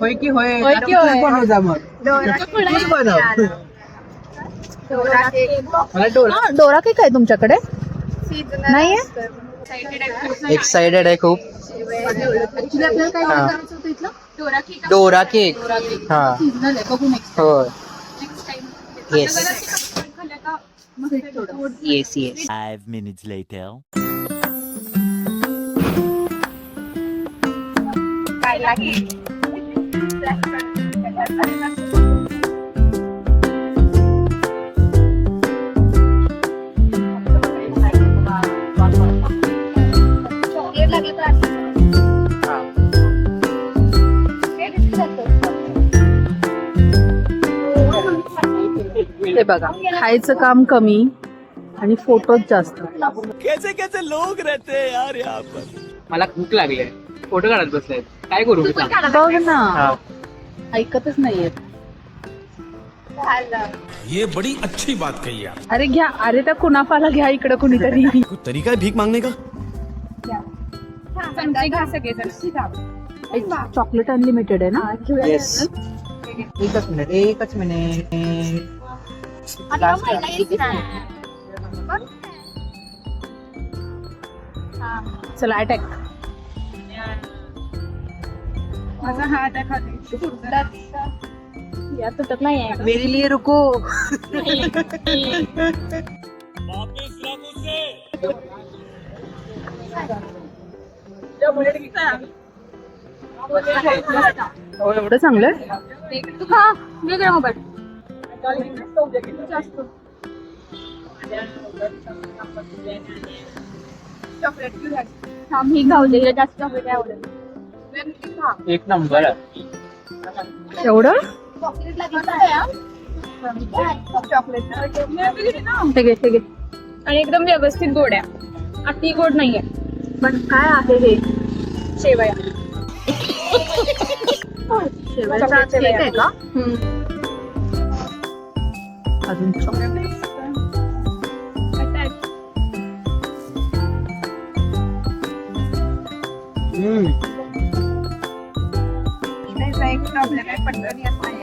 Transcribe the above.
होय की होय. होय की होय. बनव जा मग. तूच बनव. मला डोरा. डोरा केक आहे तुमच्याकडे? नाहीये. एक्साइटेड आहे खूप. ऍक्च्युली आपल्याला काय हा. करायचं होतं इथलं? Dora cake. हा. सीजनल आहे, बघू नेक्स्ट होय. Time. Yes yes. 5 minutes later. हे बघा, खायचं काम कमी आणि फोटोच जास्त. कैसे कैसे लोग रहते हैं यार यहाँ पर. मला भूक लागली. फोटो काढत बसलाय. काय करू मी सांग? बघ ना, हा. ऐकतच नाहीयेत. ये बड़ी अच्छी बात कही आप. अरे घ्या, अरे त्या कुनाफाला घ्या इकडं कुणीतरी. कोई तरीका है भीक मांगने का? चॉकलेट अनलिमिटेड आहे ना? येस. एकच मिनिट. एकच मिनिट. चला अटॅक. माझा हा अटॅक या तुटत नाही आहे. मेरे लिए रुको. एवढं चांगलं आहे? हा वेगळा मोबाईल चॉकलेट मी गावले जास्त चॉकलेट आवडत. एक नंबर आहे. एवढं? हे घे, हे घे. आणि एकदम व्यवस्थित गोड आहे, अति गोड नाहीये. पण काय आहे हे? शेवया. शेवयाचा केक आहे का? अजून chocolate. एक प्रॉब्लेम आहे, पटकन येत नाही.